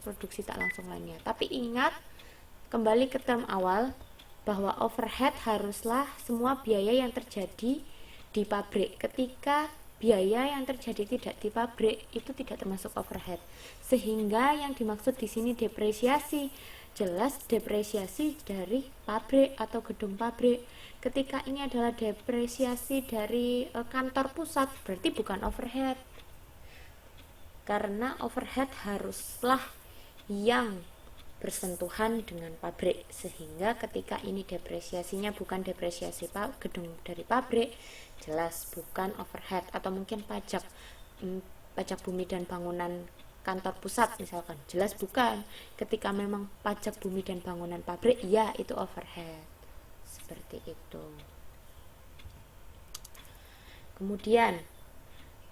produksi tak langsung lainnya. Tapi ingat, kembali ke term awal, bahwa overhead haruslah semua biaya yang terjadi di pabrik. Ketika biaya yang terjadi tidak di pabrik itu tidak termasuk overhead. Sehingga yang dimaksud di sini depresiasi, jelas depresiasi dari pabrik atau gedung pabrik. Ketika ini adalah depresiasi dari kantor pusat, berarti bukan overhead. Karena overhead haruslah yang bersentuhan dengan pabrik, sehingga ketika ini depresiasinya bukan depresiasi gedung dari pabrik, jelas bukan overhead. Atau mungkin pajak bumi dan bangunan kantor pusat misalkan, jelas bukan. Ketika memang pajak bumi dan bangunan pabrik, ya itu overhead. Seperti itu. Kemudian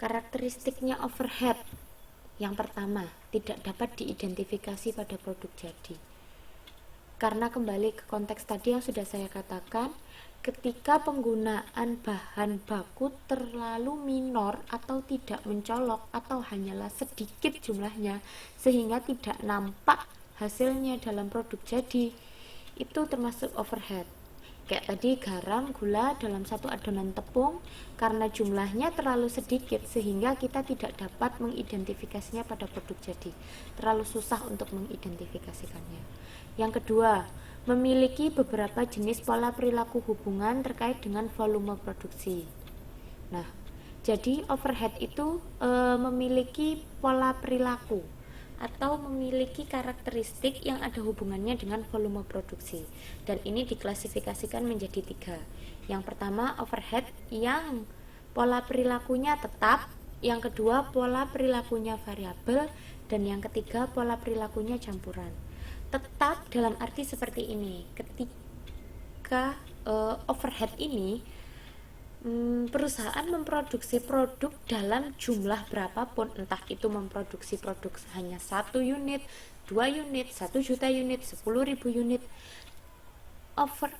karakteristiknya overhead. Yang pertama, tidak dapat diidentifikasi pada produk jadi. Karena kembali ke konteks tadi yang sudah saya katakan, ketika penggunaan bahan baku terlalu minor atau tidak mencolok atau hanyalah sedikit jumlahnya sehingga tidak nampak hasilnya dalam produk jadi, itu termasuk overhead. Kayak tadi garam, gula dalam satu adonan tepung, karena jumlahnya terlalu sedikit sehingga kita tidak dapat mengidentifikasinya pada produk jadi. Terlalu susah untuk mengidentifikasikannya. Yang kedua, memiliki beberapa jenis pola perilaku hubungan terkait dengan volume produksi. Nah, jadi overhead itu memiliki pola perilaku atau memiliki karakteristik yang ada hubungannya dengan volume produksi, dan ini diklasifikasikan menjadi 3. Yang pertama, overhead yang pola perilakunya tetap, yang kedua pola perilakunya variabel, dan yang ketiga pola perilakunya campuran. Tetap dalam arti seperti ini, ketika overhead ini perusahaan memproduksi produk dalam jumlah berapapun, entah itu memproduksi produk hanya 1 unit, 2 unit, 1 juta unit, 10.000 unit,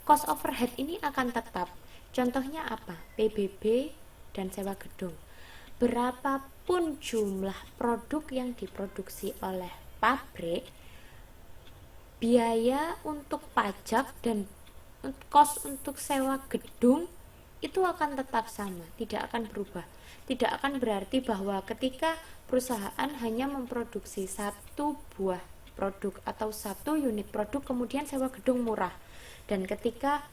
cost overhead ini akan tetap. Contohnya apa? PBB dan sewa gedung. Berapapun jumlah produk yang diproduksi oleh pabrik, biaya untuk pajak dan cost untuk sewa gedung itu akan tetap sama, tidak akan berubah. Tidak akan berarti bahwa ketika perusahaan hanya memproduksi 1 buah produk atau 1 unit produk kemudian sewa gedung murah, dan ketika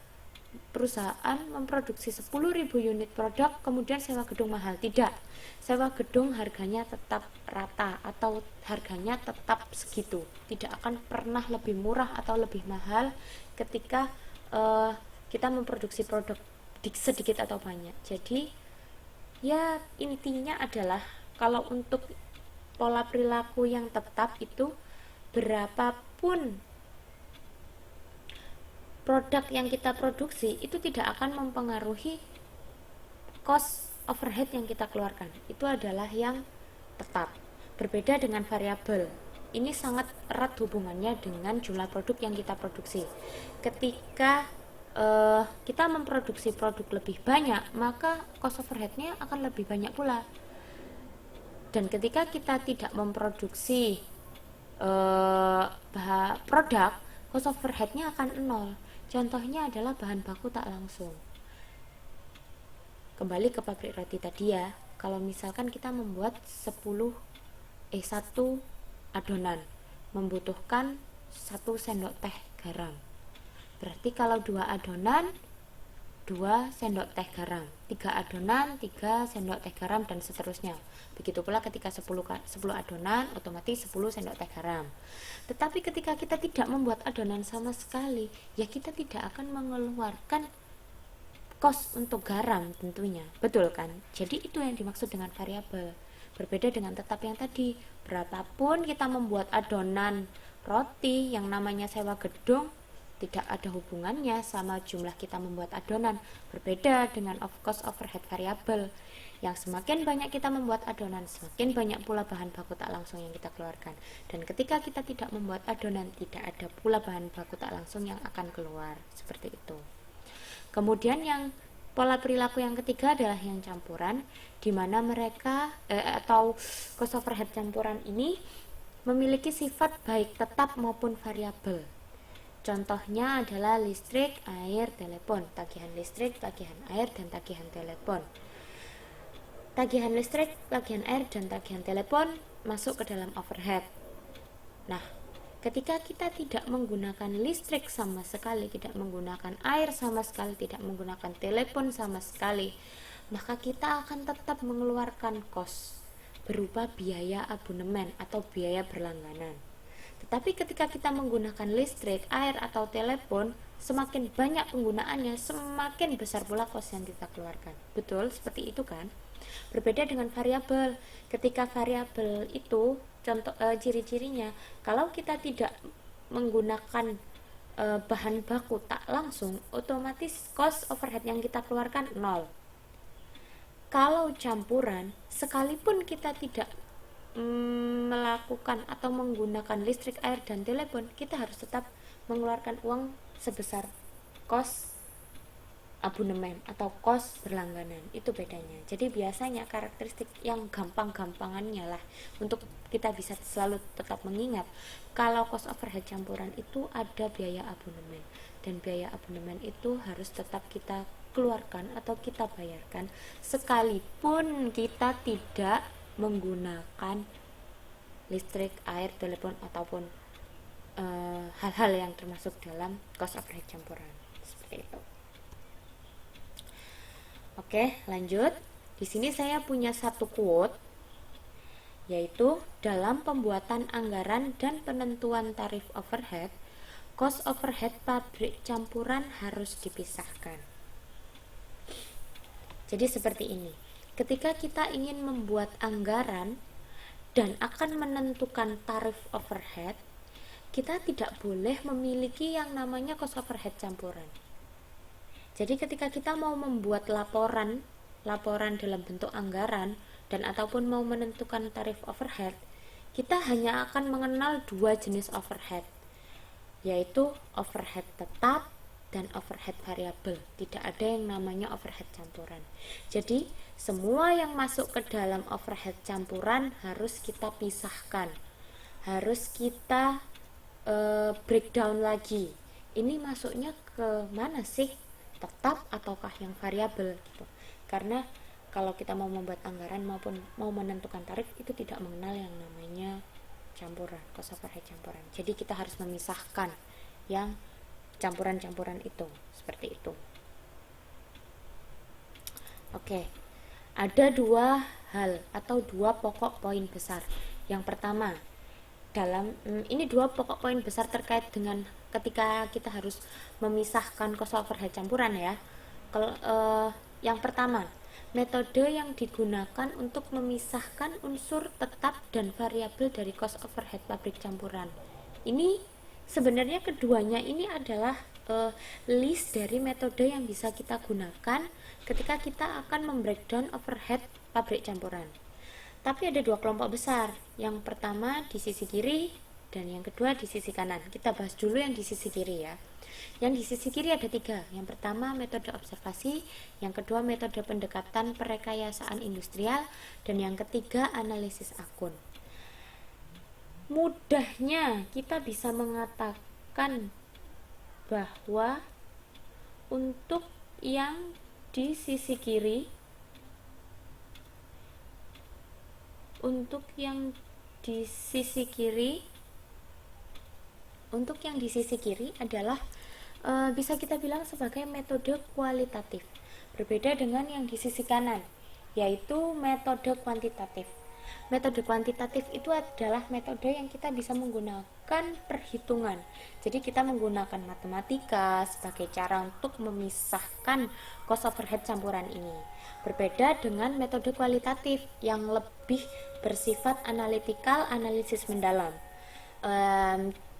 perusahaan memproduksi 10.000 unit produk kemudian sewa gedung mahal. Tidak, sewa gedung harganya tetap rata atau harganya tetap segitu, tidak akan pernah lebih murah atau lebih mahal ketika kita memproduksi produk sedikit atau banyak. Jadi ya intinya adalah kalau untuk pola perilaku yang tetap itu, berapapun produk yang kita produksi itu tidak akan mempengaruhi cost overhead yang kita keluarkan. Itu adalah yang tetap. Berbeda dengan variabel. Ini sangat erat hubungannya dengan jumlah produk yang kita produksi. Ketika kita memproduksi produk lebih banyak, maka cost overhead-nya akan lebih banyak pula. Dan ketika kita tidak memproduksi produk, cost overhead-nya akan 0. Contohnya adalah bahan baku tak langsung. Kembali ke pabrik roti tadi ya, kalau misalkan kita membuat 1 adonan membutuhkan 1 sendok teh garam. Berarti kalau 2 adonan 2 sendok teh garam, 3 adonan 3 sendok teh garam, dan seterusnya. Begitu pula ketika 10 adonan otomatis 10 sendok teh garam. Tetapi ketika kita tidak membuat adonan sama sekali, ya kita tidak akan mengeluarkan cost untuk garam tentunya. Betul kan? Jadi itu yang dimaksud dengan variabel. Berbeda dengan tetap yang tadi. Berapapun kita membuat adonan roti yang namanya sewa gedung, tidak ada hubungannya sama jumlah kita membuat adonan. Berbeda dengan cost overhead variabel, yang semakin banyak kita membuat adonan, semakin banyak pula bahan baku tak langsung yang kita keluarkan. Dan ketika kita tidak membuat adonan, tidak ada pula bahan baku tak langsung yang akan keluar. Seperti itu. Kemudian yang pola perilaku yang ketiga adalah yang campuran, di mana mereka atau cost overhead campuran ini memiliki sifat baik tetap maupun variabel. Contohnya adalah listrik, air, telepon, tagihan listrik, tagihan air, dan tagihan telepon. Tagihan listrik, tagihan air, dan tagihan telepon masuk ke dalam overhead. Nah, ketika kita tidak menggunakan listrik sama sekali, tidak menggunakan air sama sekali, tidak menggunakan telepon sama sekali, maka kita akan tetap mengeluarkan kos berupa biaya abonemen atau biaya berlangganan. Tetapi ketika kita menggunakan listrik, air, atau telepon, semakin banyak penggunaannya, semakin besar pula kos yang kita keluarkan. Betul, seperti itu kan? Berbeda dengan variabel. Ketika variabel itu, contoh ciri-cirinya, kalau kita tidak menggunakan bahan baku tak langsung, otomatis cost overhead yang kita keluarkan nol. Kalau campuran, sekalipun kita tidak melakukan atau menggunakan listrik, air, dan telepon, kita harus tetap mengeluarkan uang sebesar kos abonemen atau kos berlangganan. Itu bedanya. Jadi biasanya karakteristik yang gampang-gampangannya lah untuk kita bisa selalu tetap mengingat, kalau cost overhead campuran itu ada biaya abonemen, dan biaya abonemen itu harus tetap kita keluarkan atau kita bayarkan sekalipun kita tidak menggunakan listrik, air, telepon, ataupun hal-hal yang termasuk dalam cost overhead campuran. Seperti itu. Oke, lanjut. Di sini saya punya satu quote, yaitu dalam pembuatan anggaran dan penentuan tarif overhead, cost overhead pabrik campuran harus dipisahkan. Jadi seperti ini. Ketika kita ingin membuat anggaran dan akan menentukan tarif overhead, kita tidak boleh memiliki yang namanya cost overhead campuran. Jadi ketika kita mau membuat laporan dalam bentuk anggaran dan ataupun mau menentukan tarif overhead, kita hanya akan mengenal dua jenis overhead, yaitu overhead tetap dan overhead variabel. Tidak ada yang namanya overhead campuran. Jadi semua yang masuk ke dalam overhead campuran harus kita pisahkan, harus kita breakdown lagi. Ini masuknya ke mana sih, tetap ataukah yang variabel gitu. Karena kalau kita mau membuat anggaran maupun mau menentukan tarif, itu tidak mengenal yang namanya campuran, cost overhead campuran. Jadi kita harus memisahkan yang campuran-campuran itu, seperti itu. Oke, ada dua hal atau dua pokok poin besar. Yang pertama, ini dua pokok poin besar terkait dengan ketika kita harus memisahkan cost overhead campuran ya. Yang pertama, metode yang digunakan untuk memisahkan unsur tetap dan variabel dari cost overhead pabrik campuran. Ini sebenarnya keduanya ini adalah list dari metode yang bisa kita gunakan ketika kita akan membreakdown overhead pabrik campuran. Tapi ada dua kelompok besar. Yang pertama di sisi kiri dan yang kedua di sisi kanan. Kita bahas dulu yang di sisi kiri ya. Yang di sisi kiri ada tiga. Yang pertama metode observasi, yang kedua metode pendekatan perekayasaan industrial, dan yang ketiga analisis akun. Mudahnya kita bisa mengatakan bahwa untuk yang di sisi kiri, untuk yang di sisi kiri adalah bisa kita bilang sebagai metode kualitatif, berbeda dengan yang di sisi kanan, yaitu metode kuantitatif. Metode kuantitatif itu adalah metode yang kita bisa menggunakan perhitungan. Jadi kita menggunakan matematika sebagai cara untuk memisahkan cost overhead campuran ini. Berbeda dengan metode kualitatif yang lebih bersifat analitikal, analisis mendalam.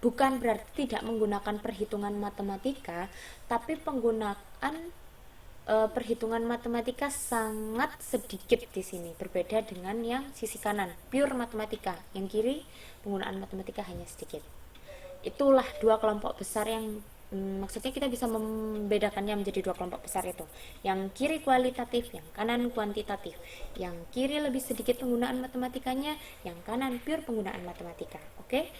Bukan berarti tidak menggunakan perhitungan matematika, tapi penggunaan perhitungan matematika sangat sedikit di sini, berbeda dengan yang sisi kanan, pure matematika. Yang kiri penggunaan matematika hanya sedikit. Itulah dua kelompok besar yang maksudnya kita bisa membedakannya menjadi dua kelompok besar itu, yang kiri kualitatif, yang kanan kuantitatif. Yang kiri lebih sedikit penggunaan matematikanya, yang kanan pure penggunaan matematika. Oke,